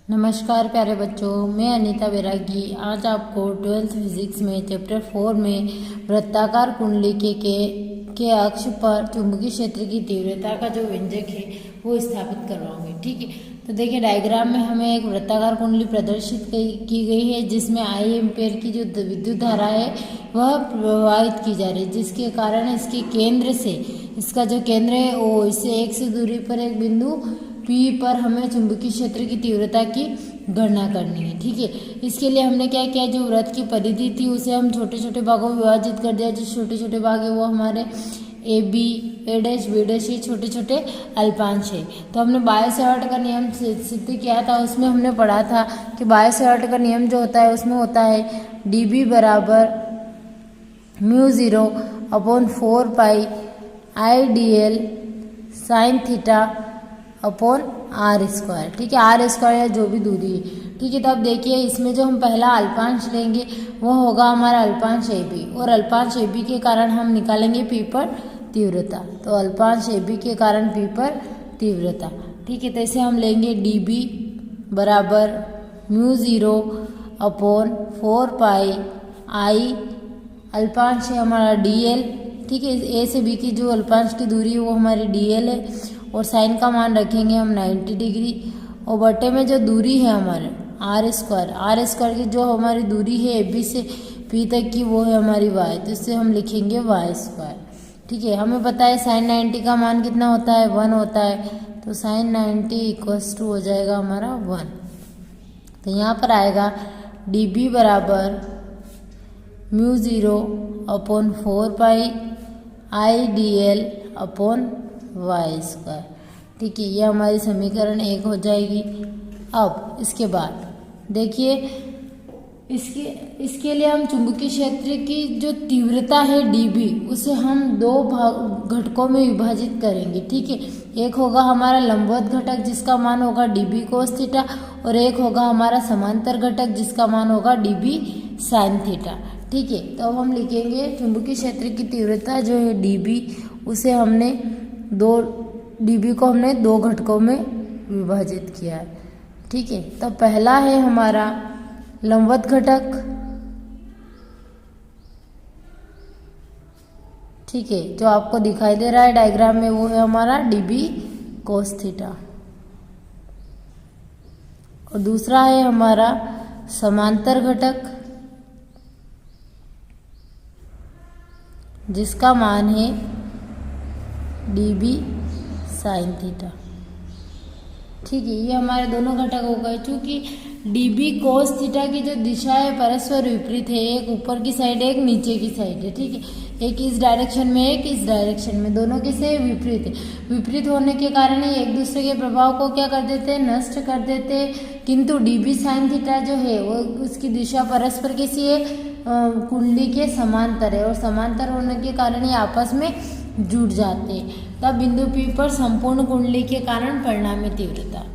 नमस्कार प्यारे बच्चों, मैं अनीता बैरागी आज आपको 12th फिजिक्स में चैप्टर 4 में वृत्ताकार कुंडली के अक्ष पर चुंबकीय क्षेत्र की तीव्रता का जो व्यंजक है वो स्थापित करवाऊंगी। ठीक है, तो देखिए डायग्राम में हमें एक वृत्ताकार कुंडली प्रदर्शित की गई है जिसमें आई एम्पेयर की जो विद्युत धारा है वह प्रवाहित की जा रही है, जिसके कारण इसके केंद्र से इसका जो केंद्र है वो इससे एक से दूरी पर एक बिंदु P पर हमें चुंबकीय क्षेत्र की तीव्रता की गणना करनी है। ठीक है, इसके लिए हमने क्या किया, जो वृत्त की परिधि थी उसे हम छोटे छोटे भागों में विभाजित कर दिया। जो छोटे छोटे भाग है वो हमारे A B A dash B dash ये छोटे छोटे अल्पांश है। तो हमने बायो सेवर्ट का नियम सिद्ध किया था, उसमें हमने पढ़ा था कि बायो सेवर्ट का नियम जो होता है उसमें होता है dB बराबर μ0 upon 4 pi IDL sine theta upon R square. ठीक है, आर स्क्वायर या जो भी दूरी है। ठीक है, तो अब देखिए इसमें जो हम पहला अल्पांश लेंगे वो होगा हमारा अल्पांश ए बी, और अल्पांश ए बी के कारण हम निकालेंगे पी पर तीव्रता। तो अल्पांश ए बी के कारण पी पर तीव्रता। ठीक है, तो इसे हम लेंगे डी बी बराबर μ0 अपॉन 4 पाई आई अल्पांश है हमारा डी एल। ठीक है, ए से बी की जो अल्पांश की दूरी है वो हमारी डी एल है, और साइन का मान रखेंगे हम 90 डिग्री, और बटे में जो दूरी है हमारे आर स्क्वायर की जो हमारी दूरी है ए बी से पी तक की वो है हमारी वाई, तो इससे हम लिखेंगे वाई स्क्वायर। ठीक है, हमें पता है साइन 90 का मान कितना होता है, 1 होता है, तो साइन 90 इक्वल्स टू हो जाएगा हमारा 1। तो यहाँ पर आएगा डी बी बराबर μ0 upon 4 pi I D L upon Y square. ठीक है, ये हमारी समीकरण 1 हो जाएगी। अब इसके बाद देखिए इसके लिए हम चुंबकीय क्षेत्र की जो तीव्रता है dB उसे हम दो घटकों में विभाजित करेंगे। ठीक है, एक होगा हमारा लंबवत घटक जिसका मान होगा dB कोस थीटा, और एक होगा हमारा समांतर घटक जिसका मान होगा dB साइन थीटा। ठीक है, तो अब हम लिखेंगे चुंबकीय क्षेत्र की तीव्रता जो है dB उसे हमने dB को हमने दो घटकों में विभाजित किया है। ठीक है, तो पहला है हमारा लंबवत घटक। ठीक है, जो आपको दिखाई दे रहा है डायग्राम में वो है हमारा dB कोस थीटा, और दूसरा है हमारा समांतर घटक जिसका मान है dB साइन थीटा। ठीक है, ये हमारे दोनों घटक हो गए। चूंकि dB कोस थीटा की जो दिशा है परस्पर विपरीत है, एक ऊपर की साइड है एक नीचे की साइड है। ठीक है, एक इस डायरेक्शन में एक इस डायरेक्शन में, दोनों किसे विपरीत है। विपरीत होने के कारण ही एक दूसरे के प्रभाव को क्या कर देते हैं, नष्ट कर देते हैं। किंतु dB साइन थीटा जो है वो उसकी दिशा परस्पर कैसी है, कुंडली के समांतर है, और समांतर होने के कारण ये आपस में जुड़ जाते हैं। तब बिंदु P पर संपूर्ण कुंडली के कारण परिणामी तीव्रता।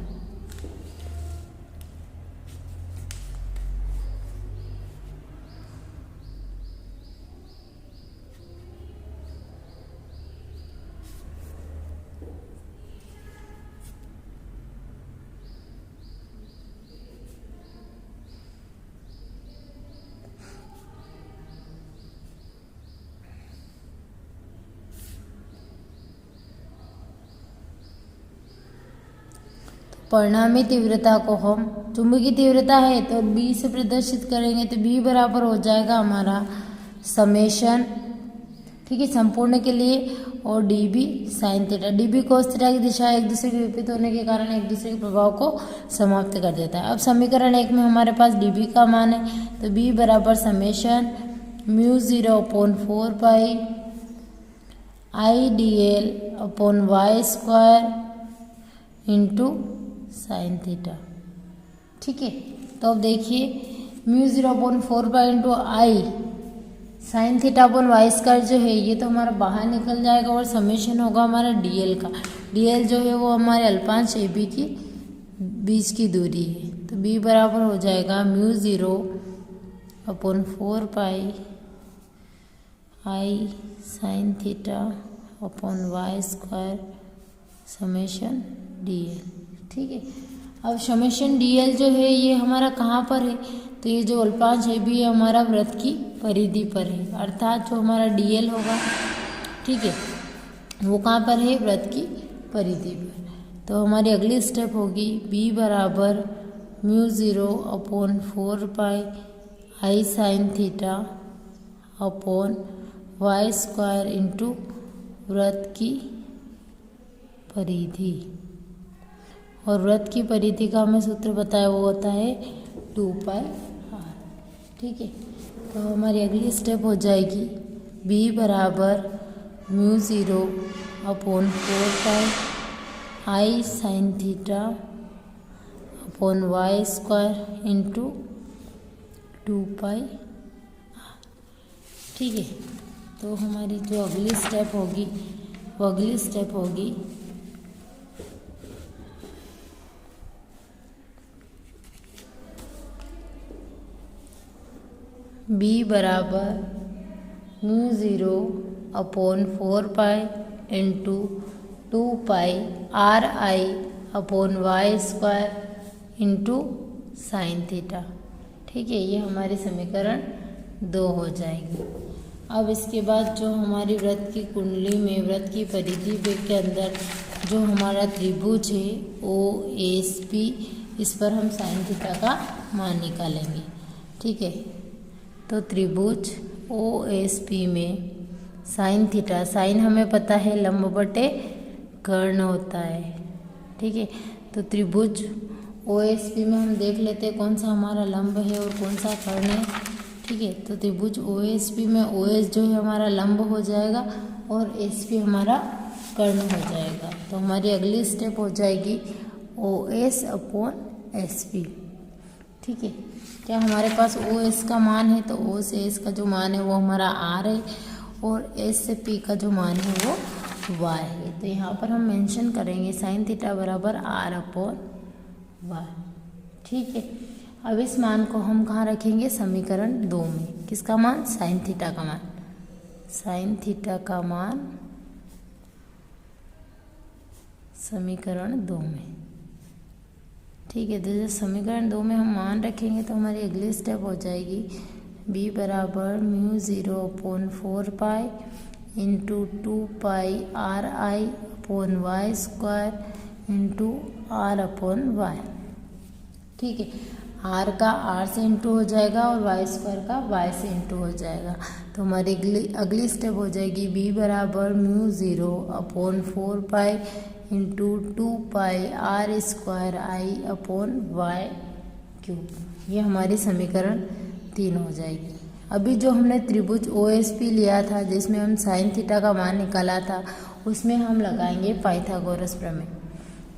परिणामी तीव्रता को हम चुंबकीय तीव्रता है तो B से प्रदर्शित करेंगे, तो B बराबर हो जाएगा हमारा समेशन। ठीक है, संपूर्ण के लिए, और dB sine theta. dB cos theta की दिशा एक दूसरे के विपरीत होने के कारण एक दूसरे के प्रभाव को समाप्त कर देता है। अब समीकरण 1 में हमारे पास dB का मान है, तो B बराबर summation μ0 upon 4 pi IDL upon Y square into sine theta. ठीक है, तो अब देखिए μ0 upon 4 pi into I sine theta upon Y square जो है ये तो हमारा बाहर निकल जाएगा, और समेशन होगा हमारा dl का। dl जो है वो हमारे अल्पांश ए बी की बीच की दूरी है, तो b बराबर हो जाएगा μ0 upon 4 pi I sine theta upon Y square summation dl। ठीक है, अब समेशन DL जो है ये हमारा कहाँ पर है, तो ये जो अल्पांश है भी हमारा वृत्त की परिधि पर है, अर्थात जो हमारा DL होगा, ठीक है, वो कहाँ पर है, वृत्त की परिधि पर। तो हमारी अगली स्टेप होगी B बराबर μ0/4 I sin theta upon y square into वृत्त की परिधि, और वृत्त की परिधि का हमें सूत्र बताया वो होता है 2πr, ठीक है। तो हमारी अगली स्टेप हो जाएगी B बराबर μ0/4 I sin theta upon y square into 2π, ठीक है। तो हमारी जो अगली स्टेप होगी वो अगली स्टेप होगी B बराबर μ0/4 इंटू 2πRI/y square into sine theta, ठीक है। ये हमारी समीकरण 2 हो जाएगी। अब इसके बाद जो हमारी वृत्त की कुंडली में वृत्त की परिधि के अंदर जो हमारा त्रिभुज है OSP, इस पर हम साइन थीटा का मान निकालेंगे, ठीक है। तो त्रिभुज OSP में साइन थीटा, साइन हमें पता है लंब बटे कर्ण होता है, ठीक है। तो त्रिभुज OSP में हम देख लेते हैं कौन सा हमारा लंब है और कौन सा कर्ण है, ठीक है। तो त्रिभुज OSP में OS जो है हमारा लंब हो जाएगा और SP हमारा कर्ण हो जाएगा। तो हमारी अगली स्टेप हो जाएगी OS/SP, ठीक है। क्या हमारे पास OS का मान है, तो O से S का जो मान है वो हमारा R है और S से P का जो मान है वो Y है। तो यहाँ पर हम मेंशन करेंगे साइन थीटा बराबर R/Y, ठीक है। अब इस मान को हम कहाँ रखेंगे, समीकरण 2 में। किसका मान, साइन थीटा का मान, साइन थीटा का मान समीकरण 2 में, ठीक है। तो जब समीकरण 2 में हम मान रखेंगे तो हमारी अगली स्टेप हो जाएगी B बराबर μ0/4 इंटू 2πRI/y स्क्वायर इंटू R/y, ठीक है। R का R से इंटू हो जाएगा और y स्क्वायर का y से इंटू हो जाएगा। तो हमारी अगली स्टेप हो जाएगी B बराबर μ0/4 इंटू 2πR²I/y³। ये हमारी समीकरण 3 हो जाएगी। अभी जो हमने त्रिभुज OSP लिया था जिसमें हम साइन थीटा का मान निकाला था, उसमें हम लगाएंगे पाइथागोरस प्रमेय।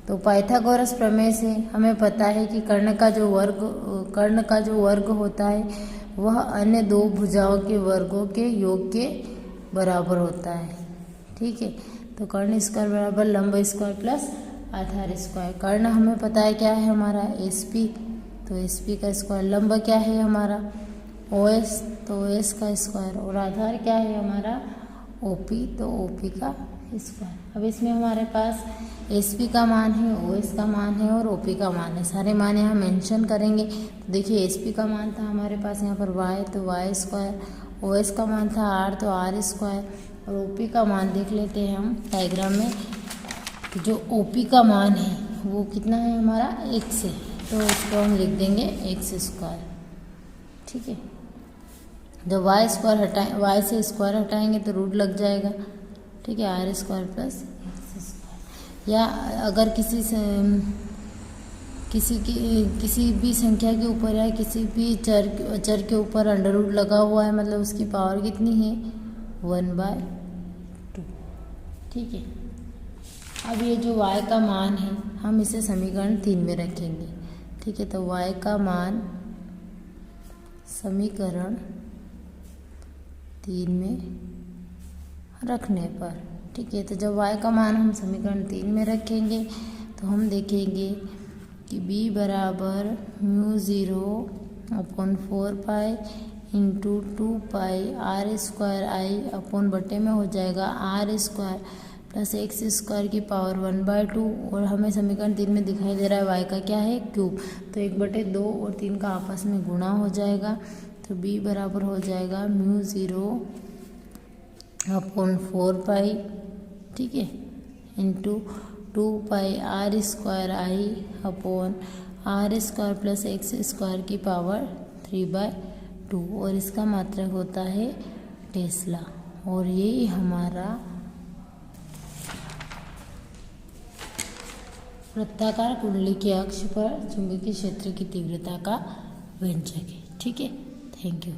तो पाइथागोरस प्रमेय से हमें पता है कि कर्ण का जो वर्ग होता है वह अन्य दो भुजाओं के वर्गों के योग के बराबर होता है, ठीक है। तो कर्ण स्क्वायर बराबर लंब स्क्वायर प्लस आधार स्क्वायर। कर्ण हमें पता है क्या है हमारा SP, तो SP का स्क्वायर। लंब क्या है हमारा OS, तो OS का स्क्वायर। और आधार क्या है हमारा OP, तो OP का स्क्वायर। अब इसमें हमारे पास SP का मान है, OS का मान है और OP का मान है। सारे मान यहाँ मेंशन करेंगे। तो देखिए SP का मान था हमारे पास यहाँ पर Y, तो Y स्क्वायर। OS का मान था R, तो R स्क्वायर। और OP का मान देख लेते हैं हम डायग्राम में, तो जो OP का मान है वो कितना है हमारा x है, तो इसको हम लिख देंगे x स्क्वायर, ठीक है। जब y स्क्वायर y से स्क्वायर हटाएंगे तो रूट लग जाएगा, ठीक है, R square plus x square. या अगर किसी भी संख्या के ऊपर या किसी भी चर के ऊपर अंडर रूट लगा हुआ है, मतलब उसकी पावर कितनी है 1/2, ठीक है। अब ये जो y का मान है हम इसे समीकरण 3 में रखेंगे, ठीक है। तो y का मान समीकरण 3 में रखने पर, ठीक है। तो जब y का मान हम समीकरण 3 में रखेंगे तो हम देखेंगे कि b बराबर μ0/4 इंटू 2πR² I अपन बटे में हो जाएगा R² प्लस एक्स स्क्वायर की पावर 1/2 और हमें समीकरण 3 में दिखाई दे रहा है वाई का क्या है क्यूब, तो 1/2 और 3 का आपस में गुणा हो जाएगा, तो b बराबर हो जाएगा μ0/4 ठीक है into 2πr²i/r² plus x square की पावर 3/2 और इसका मात्रक होता है टेस्ला। और यही हमारा वृत्ताकार कुंडली के अक्ष पर चुंबकीय क्षेत्र की तीव्रता का व्यंजक है। ठीक है, थैंक यू।